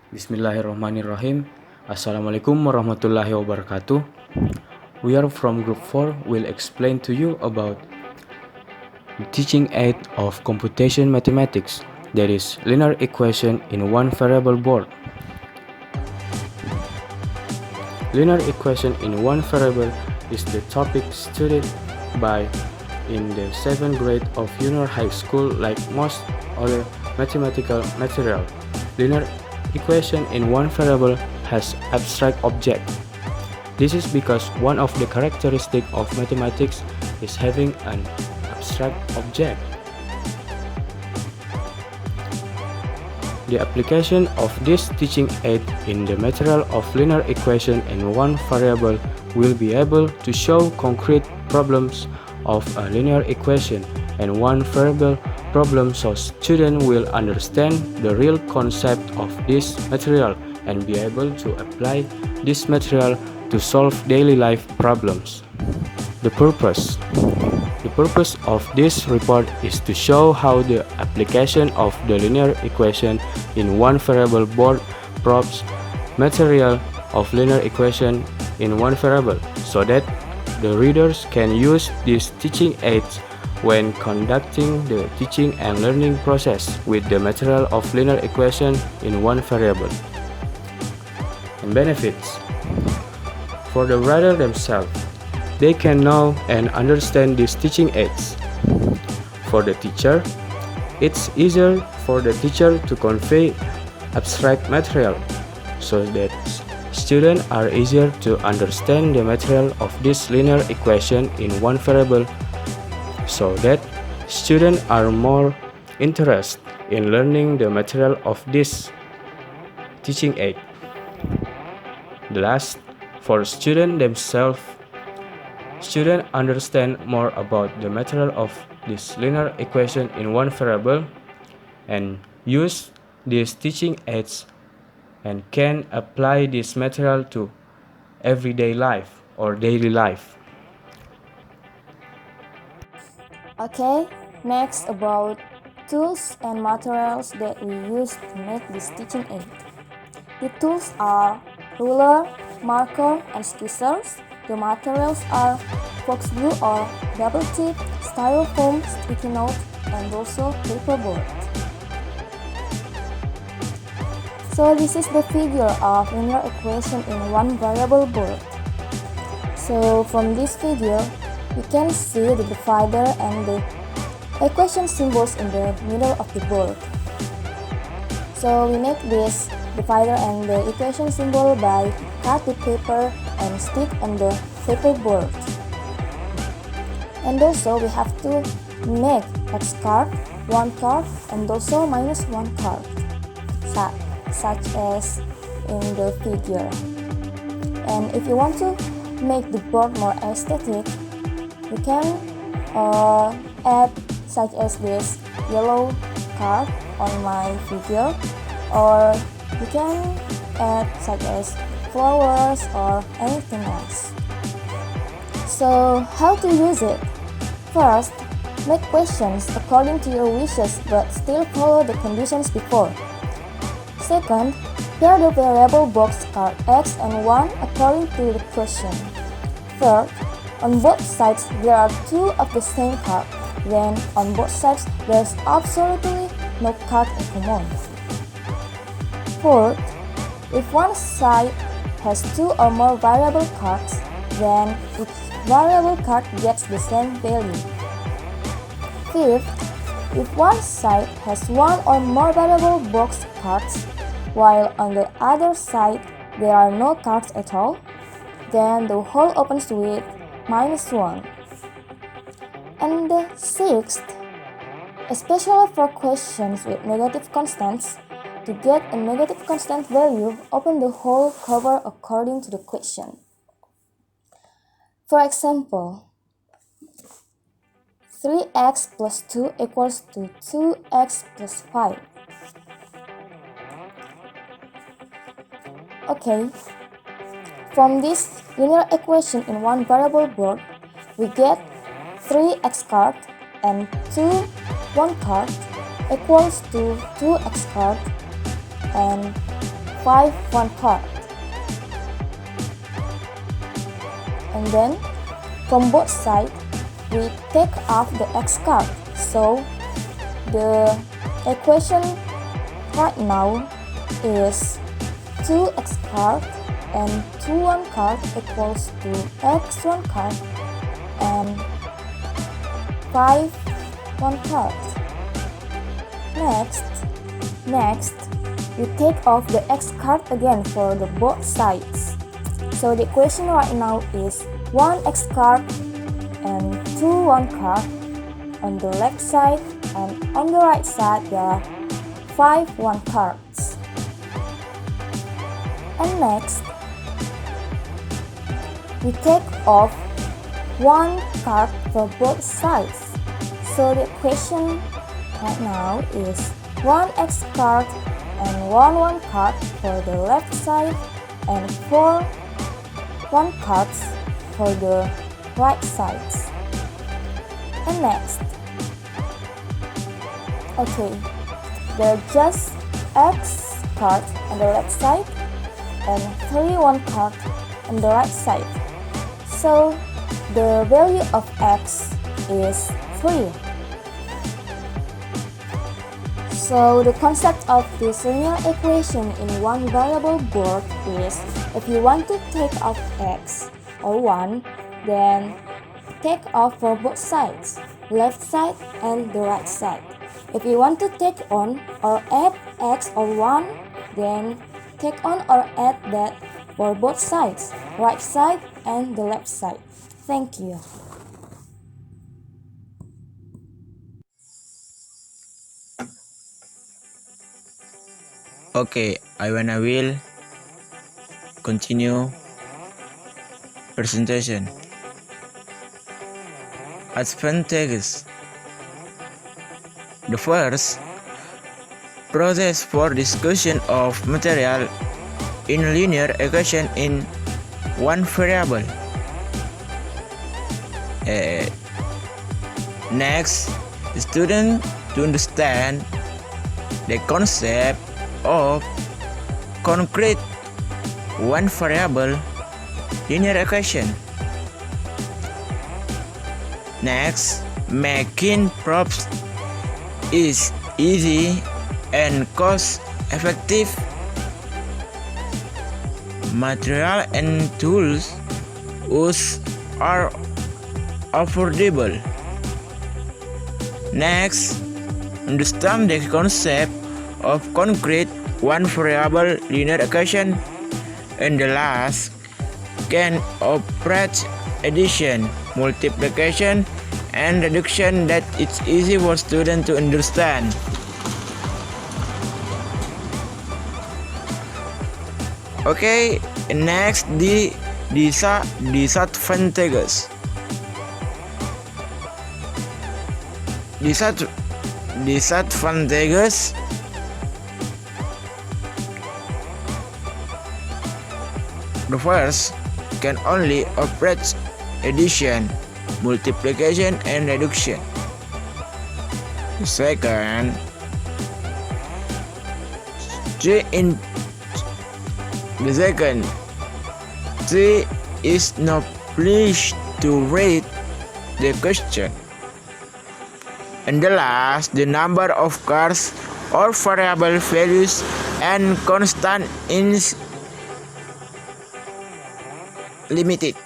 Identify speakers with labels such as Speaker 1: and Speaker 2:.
Speaker 1: Bismillahirrahmanirrahim. Assalamualaikum warahmatullahi wabarakatuh. We are from group 4 will explain to you about the teaching aid of computation mathematics, that is linear equation in one variable board. Linear equation in one variable is the topic studied by in the 7th grade of junior high school. Like most other mathematical material, linear equation in one variable has abstract object. This is because one of the characteristics of mathematics is having an abstract object. The application of this teaching aid in the material of linear equation in one variable will be able to show concrete problems of a linear equation and one variable problem, so students will understand the real concept of this material and be able to apply this material to solve daily life problems. The purpose of this report is to show how the application of the linear equation in one variable board proves material of linear equation in one variable, so that the readers can use these teaching aids when conducting the teaching and learning process with the material of linear equation in one variable. And benefits. For the writer themselves, they can know and understand these teaching aids. For the teacher, it's easier for the teacher to convey abstract material, so that students are easier to understand the material of this linear equation in one variable, so that students are more interested in learning the material of this teaching aid. The last, for students themselves, students understand more about the material of this linear equation in one variable and use these teaching aids and can apply this material to everyday life or daily life.
Speaker 2: Okay, next about tools and materials that we use to make this teaching aid. The tools are ruler, marker, and scissors. The materials are box glue or double tip, styrofoam, sticky note, and also paperboard. So this is the figure of linear equation in one variable board. So from this figure, we can see the divider and the equation symbols in the middle of the board. So we make this divider and the equation symbol by cut the paper and stick on the paperboard. And also we have to make X card, 1 card, and also -1 card, such as in the figure. And if you want to make the board more aesthetic, you can add such as this yellow card on my figure, or you can add such as flowers or anything else. So how to use it? First, make questions according to your wishes but still follow the conditions before. Second, pair the variable box card X and 1 according to the question. Third, on both sides there are 2 of the same card, then on both sides there's absolutely no card in common. Fourth, if one side has 2 or more variable cards, then each variable card gets the same value. Fifth, if one side has 1 or more variable box cards, while on the other side there are no cards at all, then the whole opens with -1. And the sixth, especially for questions with negative constants, to get a negative constant value, open the whole cover according to the question. For example, 3x plus 2 equals to 2x plus 5. Okay, from this linear equation in one variable board, we get 3x card and 1 card equals to 2x card and 5 one card. And then from both sides we take off the x card. So the equation right now is 2x card and 2 one card equals to x one card and 5 one card. Next, we take off the x card again for the both sides. So the equation right now is 1x card and 2 one card on the left side, and on the right side there are 5 one cards. And next, we take off 1 card for both sides. So the equation right now is 1x card and 1 card for the left side and 4 1 cards for the right sides. And next, there are just x card on the left side and 3 1 card on the right side. So the value of x is 3. So the concept of this linear equation in one variable board is, if you want to take off x or 1, then take off for both sides, left side and the right side. If you want to take on or add x or 1, then take on or add that for both sides, right side and the left side. Thank you.
Speaker 3: Okay, I will continue presentation. Advantages. The first process for discussion of material in linear equation in one variable. Next, the student to understand the concept of concrete one variable linear equation. Next, making proofs is easy and cost effective. Material and tools used are affordable. Next, understand the concept of concrete one variable linear equation. And the last, can operate addition, multiplication, and reduction that it's easy for students to understand. Okay, next the disadvantages. Disadvantages. The first, can only operate addition, multiplication, and reduction. The second, C is not pleased to read the question. And the last, the number of cards or variable values and constant is limited.